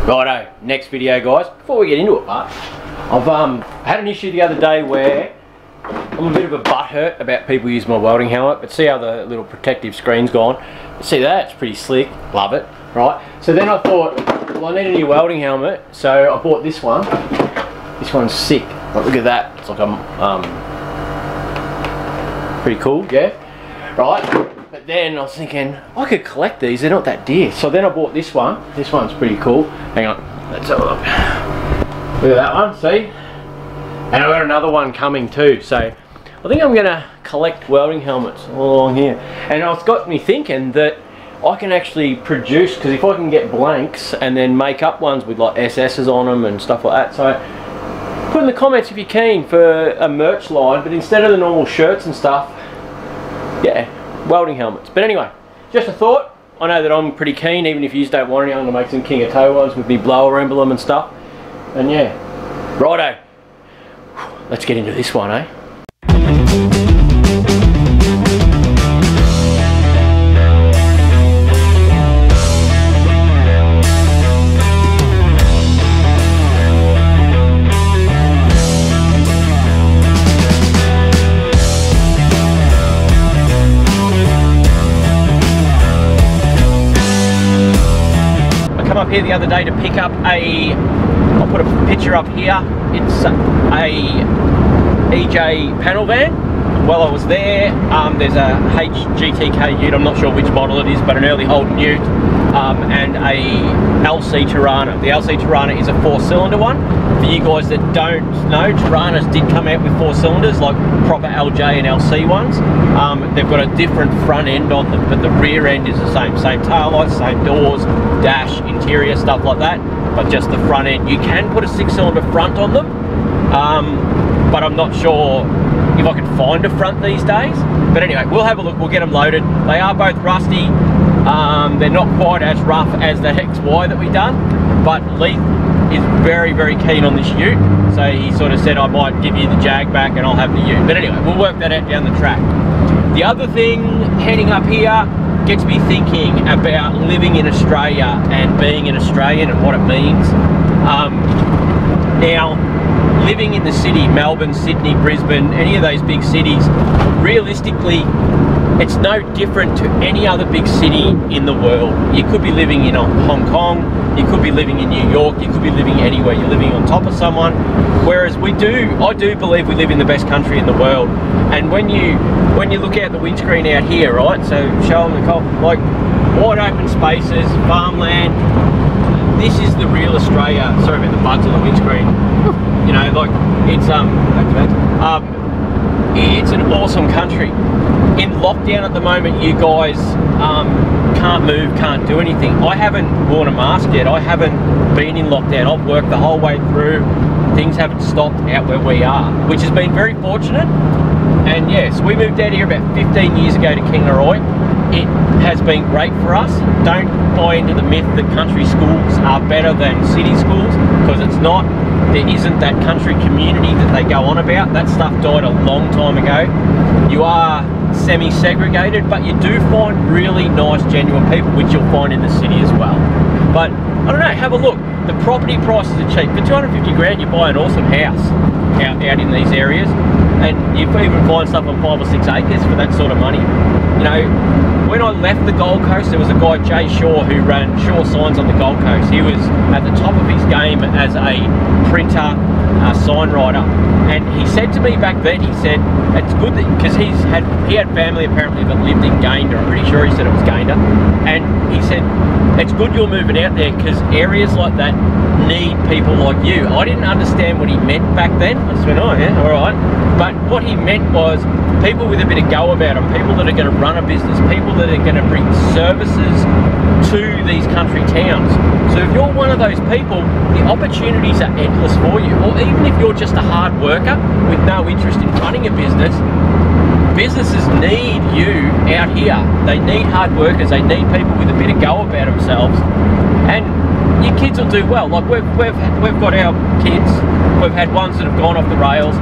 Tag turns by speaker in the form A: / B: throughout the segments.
A: Righto, next video guys. Before we get into it, but I've had an issue the other day where I'm a bit of a butthurt about people using my welding helmet, but see how the little protective screen's gone? See that? It's pretty slick, love it, right? So then I thought, well, I need a new welding helmet, so I bought this one. This one's sick, like, look at that, it's like pretty cool, yeah? Right? But then I was thinking, I could collect these, they're not that dear. So then I bought this one. This one's pretty cool. Hang on, let's have a look. Look at that one, see? And I've got another one coming too. So I think I'm gonna collect welding helmets all along here. And it's got me thinking that I can actually produce, because if I can get blanks and then make up ones with like SS's on them and stuff like that. So put in the comments if you're keen for a merch line, but instead of the normal shirts and stuff, yeah, welding helmets. But anyway, just a thought. I know that I'm pretty keen, even if you don't want any, I'm going to make some Kingatow ones with me blower emblem and stuff. And yeah, righto. Let's get into this one, eh? Up here the other day to pick up I'll put a picture up here, it's a EJ panel van. While I was there, there's a HGTK ute, I'm not sure which model it is, but an early Holden ute, and a LC Torana. The LC Torana is a 4-cylinder one. For you guys that don't know, Toranas did come out with 4 cylinders, like proper LJ and LC ones. They've got a different front end on them, but the rear end is the same tail lights, same doors, dash, interior, stuff like that, but just the front end. You can put a 6-cylinder front on them, but I'm not sure if I can find a front these days. But anyway, we'll have a look, we'll get them loaded. They are both rusty. They're not quite as rough as the XY that we done, but Leith is very, very keen on this ute. So he sort of said, I might give you the Jag back and I'll have the ute. But anyway, we'll work that out down the track. The other thing, heading up here, gets me thinking about living in Australia and being an Australian and what it means. Now, living in the city, Melbourne, Sydney, Brisbane, any of those big cities, realistically, it's no different to any other big city in the world. You could be living in Hong Kong, you could be living in New York, you could be living anywhere. You're living on top of someone. Whereas I do believe we live in the best country in the world. And when you look out the windscreen out here, right? So show them the like wide open spaces, farmland. This is the real Australia. Sorry about the bugs on the windscreen. You know, like it's it's an awesome country. In lockdown at the moment, you guys can't move, can't do anything. I haven't worn a mask yet. I haven't been in lockdown. I've worked the whole way through. Things haven't stopped out where we are, which has been very fortunate. And yes, we moved out here about 15 years ago to Kingatow. It has been great for us. Don't buy into the myth that country schools are better than city schools, because it's not. There isn't that country community that they go on about. That stuff died a long time ago. You are semi-segregated, but you do find really nice, genuine people, which you'll find in the city as well. But I don't know, have a look. The property prices are cheap. For 250 grand, you buy an awesome house out in these areas, and you even find stuff on 5 or 6 acres for that sort of money. You know, when I left the Gold Coast, there was a guy, Jay Shaw, who ran Shaw Signs on the Gold Coast. He was at the top of his game as a printer, sign writer, and he said to me back then, he said, it's good that, because he had family apparently that lived in Gayndah, I'm pretty sure he said it was Gayndah, and he said, it's good you're moving out there, because areas like that need people like you. I didn't understand what he meant back then. I just went, oh yeah, alright. But what he meant was people with a bit of go about them, people that are going to run a business, people that are going to bring services to these country towns. So if you're one of those people, the opportunities are endless for you. Or even if you're just a hard worker with no interest in running a business, businesses need you out here. They need hard workers, they need people with a bit of go about themselves. And your kids will do well. Like we've got our kids, we've had ones that have gone off the rails.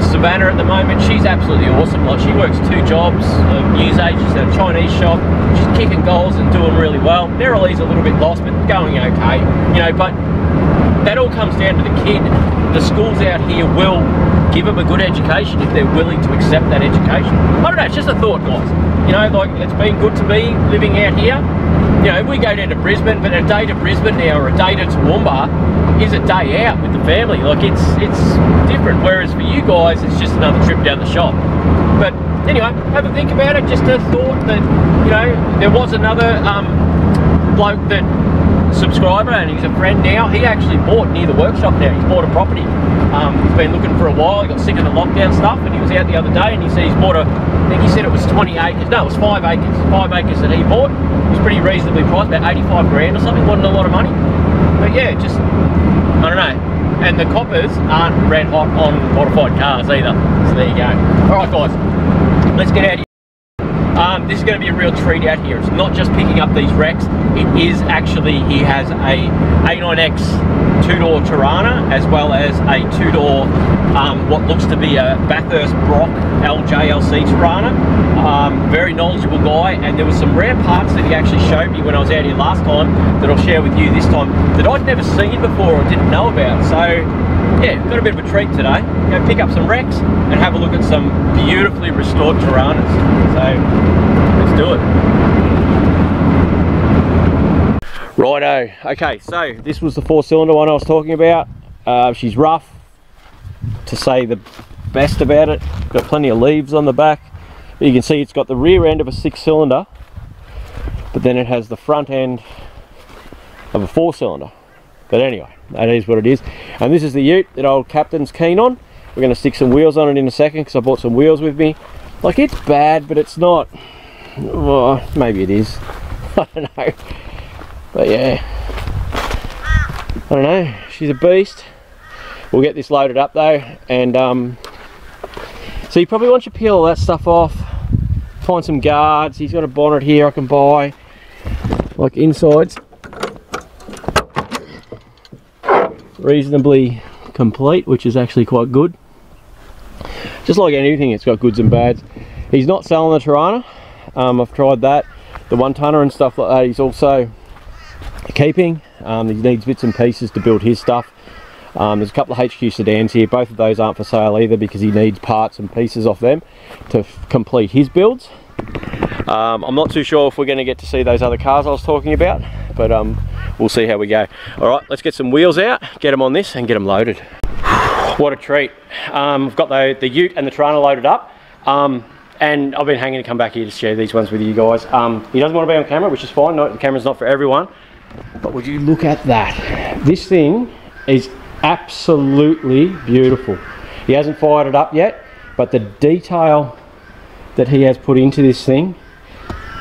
A: Savannah at the moment. She's absolutely awesome. Like, she works 2 jobs, news agents at a Chinese shop. She's kicking goals and doing really well. Marilee's a little bit lost, but going okay. You know, but that all comes down to the kid. The schools out here will give them a good education if they're willing to accept that education. I don't know, it's just a thought, guys. You know, like, it's been good to me living out here. You know, we go down to Brisbane, but a day to Brisbane now or a day to Toowoomba is a day out with the family. Like, it's different, whereas for you guys it's just another trip down the shop. But anyway, have a think about it. Just a thought that, you know, there was another bloke that subscriber, and he's a friend now. He actually bought near the workshop now. He's bought a property. He's been looking for a while. He got sick of the lockdown stuff, and he was out the other day and he said he's bought I think he said it was 20 acres. No, it was 5 acres. 5 acres that he bought. It was pretty reasonably priced, about 85 grand or something. Wasn't a lot of money. But yeah, just, I don't know. And the coppers aren't red hot on modified cars either. So there you go. Alright guys, let's get out of here. This is going to be a real treat out here. It's not just picking up these wrecks. It is actually, he has a a9x 2-door Torana, as well as a 2-door what looks to be a Bathurst Brock LJLC Torana. Very knowledgeable guy, and there was some rare parts that he actually showed me when I was out here last time that I'll share with you this time that I'd never seen before or didn't know about. So yeah, got a bit of a treat today. Go pick up some wrecks and have a look at some beautifully restored Toranas. So let's do it. Righto. Okay, so this was the 4-cylinder one I was talking about. She's rough, to say the best about it. Got plenty of leaves on the back. But you can see it's got the rear end of a 6-cylinder, but then it has the front end of a 4-cylinder. But anyway, that is what it is. And this is the ute that old Captain's keen on. We're going to stick some wheels on it in a second because I bought some wheels with me. Like, it's bad, but it's not. Well, maybe it is. I don't know. But yeah, I don't know. She's a beast. We'll get this loaded up though, and so you probably want to peel all that stuff off, find some guards. He's got a bonnet here I can buy, like insides, reasonably complete, which is actually quite good. Just like anything, it's got goods and bads. He's not selling the Torana. I've tried that, the 1-tonner and stuff like that. He's also keeping. He needs bits and pieces to build his stuff. There's a couple of HQ sedans here. Both of those aren't for sale either because he needs parts and pieces off them to complete his builds. I'm not too sure if we're going to get to see those other cars I was talking about, but we'll see how we go. Alright, let's get some wheels out, get them on this and get them loaded. What a treat. I've got the ute and the Torana loaded up, and I've been hanging to come back here to share these ones with you guys. He doesn't want to be on camera, which is fine. No, the camera's not for everyone. But would you look at that? This thing is absolutely beautiful. He hasn't fired it up yet, but the detail that he has put into this thing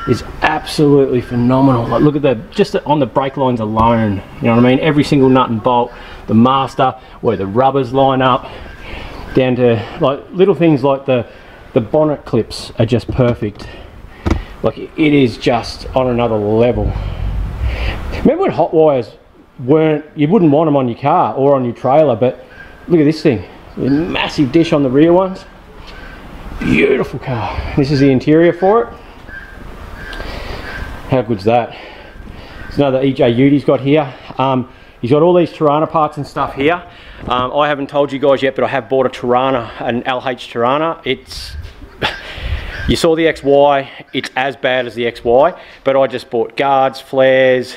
A: is absolutely phenomenal. Like, look at just on the brake lines alone, you know what I mean? Every single nut and bolt, the master, where the rubbers line up, down to like little things like the bonnet clips are just perfect. Like, it is just on another level. Remember when hot wires weren't, you wouldn't want them on your car or on your trailer, but look at this thing, a massive dish on the rear ones. Beautiful car. This is the interior for it. How good's that? It's another EJ ute he's got here. He's got all these Torana parts and stuff here. I haven't told you guys yet, but I have bought a Torana, an LH Torana. It's, you saw the XY, it's as bad as the XY, but I just bought guards, flares,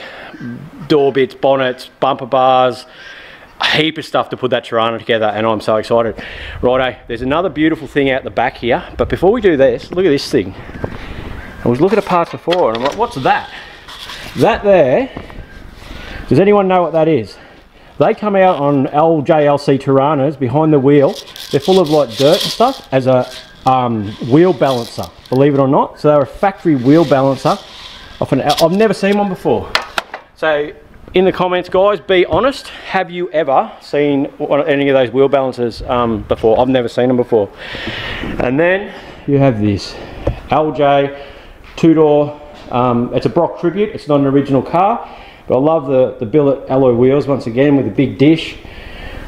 A: door bits, bonnets, bumper bars, a heap of stuff to put that Torana together, and I'm so excited. Righto, there's another beautiful thing out the back here, but before we do this, look at this thing. I was looking at parts before and I'm like, what's that? That there, does anyone know what that is? They come out on LJLC Toranas behind the wheel. They're full of like dirt and stuff as a wheel balancer, believe it or not. So they're a factory wheel balancer. I've never seen one before. So in the comments, guys, be honest. Have you ever seen any of those wheel balancers before? I've never seen them before. And then you have this LJ 2-door. It's a Brock Tribute. It's not an original car, but I love the billet alloy wheels once again with a big dish.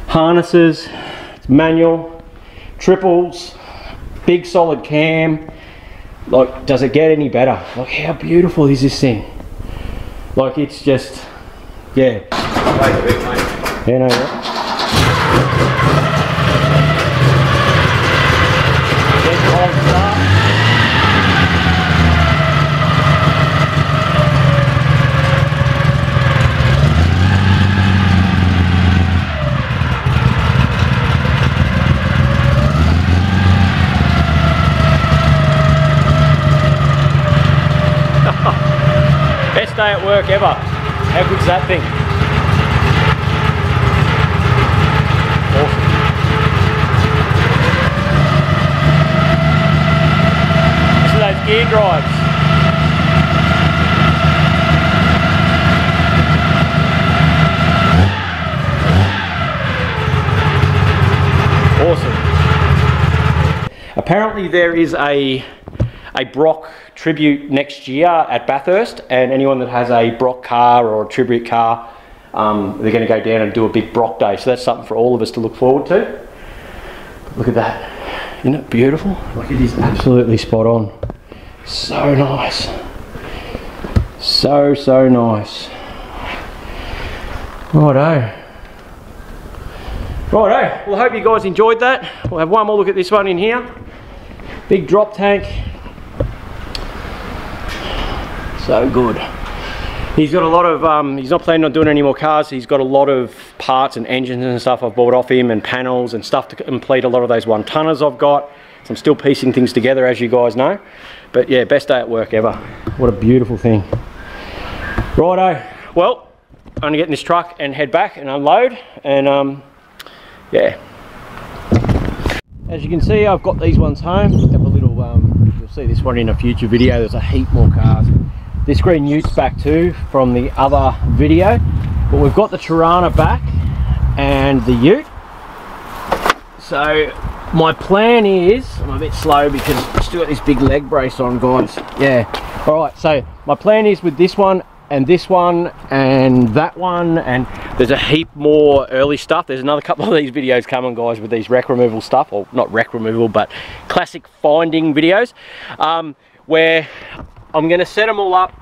A: Harnesses. It's manual. triples, big solid cam. Like, does it get any better? Like, how beautiful is this thing? Like, it's just, yeah.
B: Wait a bit, mate.
A: You know what? Best day at work ever. How good's that thing? Awesome. Listen to those gear drives. Awesome. Apparently there is a Brock tribute next year at Bathurst, and anyone that has a Brock car or a tribute car, they're going to go down and do a big Brock day. So that's something for all of us to look forward to. Look at that. Isn't it beautiful? Like, it is absolutely spot on. So nice. So nice. Righto. Righto. Well, I hope you guys enjoyed that. We'll have one more look at this one in here. Big drop tank. So good. He's got a lot of, he's not planning on doing any more cars. He's got a lot of parts and engines and stuff I've bought off him, and panels and stuff to complete a lot of those 1-tonners I've got. So I'm still piecing things together, as you guys know. But yeah, best day at work ever. What a beautiful thing. Righto. Well, I'm going to get in this truck and head back and unload. And yeah. As you can see, I've got these ones home. Have a little, you'll see this one in a future video. There's a heap more cars. This green Ute's back too from the other video, but we've got the Torana back and the Ute. So my plan is, I'm a bit slow because I've still got this big leg brace on, guys. Yeah. All right. So my plan is with this one and this one and that one, and there's a heap more early stuff. There's another couple of these videos coming, guys, with these wreck removal stuff, or not wreck removal, but classic finding videos, where I'm going to set them all up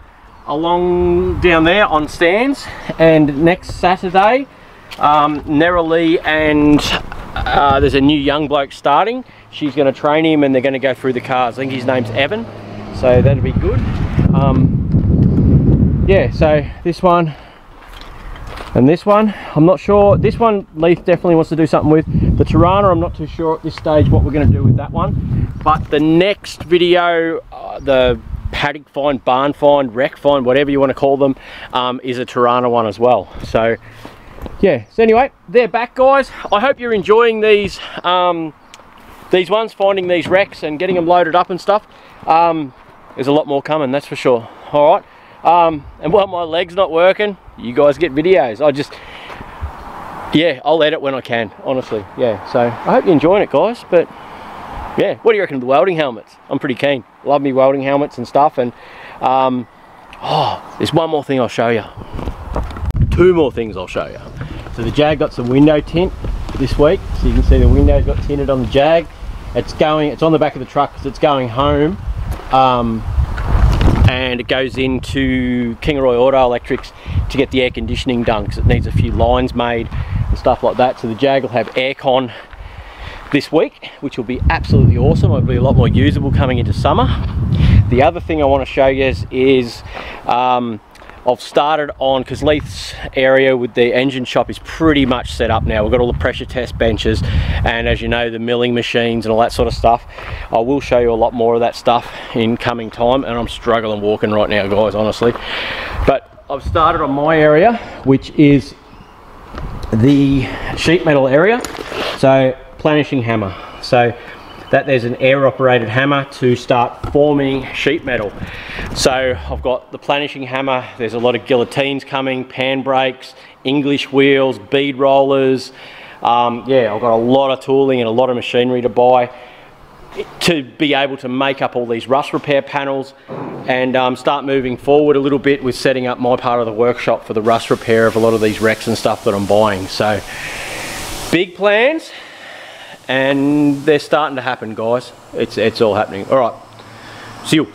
A: along down there on stands. And next Saturday, Nerily and there's a new young bloke starting. She's going to train him and they're going to go through the cars. I think his name's Evan, so that'll be good. Yeah, so this one and this one, I'm not sure. This one Leith definitely wants to do something with. The Torana, I'm not too sure at this stage what we're going to do with that one. But the next video, the paddock find, barn find, wreck find, whatever you want to call them, is a Torana one as well. So yeah, so anyway, they're back, guys. I hope you're enjoying these ones, finding these wrecks and getting them loaded up and stuff. There's a lot more coming, that's for sure. All right. And while my leg's not working, you guys get videos. I'll edit when I can, honestly. Yeah, so I hope you're enjoying it, guys. But yeah, what do you reckon of the welding helmets? I'm pretty keen. Love me welding helmets and stuff. And there's one more thing I'll show you. Two more things I'll show you. So the Jag got some window tint this week, so you can see the windows got tinted on the Jag. It's on the back of the truck because it's going home. And it goes into Kingatow Auto Electrics to get the air conditioning done, because it needs a few lines made and stuff like that. So the Jag will have aircon this week, which will be absolutely awesome. It'll be a lot more usable coming into summer. The other thing I want to show you is I've started on, because Leith's area with the engine shop is pretty much set up now. We've got all the pressure test benches and, as you know, the milling machines and all that sort of stuff. I will show you a lot more of that stuff in coming time, and I'm struggling walking right now, guys, honestly. But I've started on my area, which is the sheet metal area. So planishing hammer. So that there's an air operated hammer to start forming sheet metal. So I've got the planishing hammer. There's a lot of guillotines coming, pan brakes, English wheels, bead rollers. Yeah, I've got a lot of tooling and a lot of machinery to buy to be able to make up all these rust repair panels, and start moving forward a little bit with setting up my part of the workshop for the rust repair of a lot of these wrecks and stuff that I'm buying. So big plans. and they're starting to happen, guys. It's all happening. All right, see you.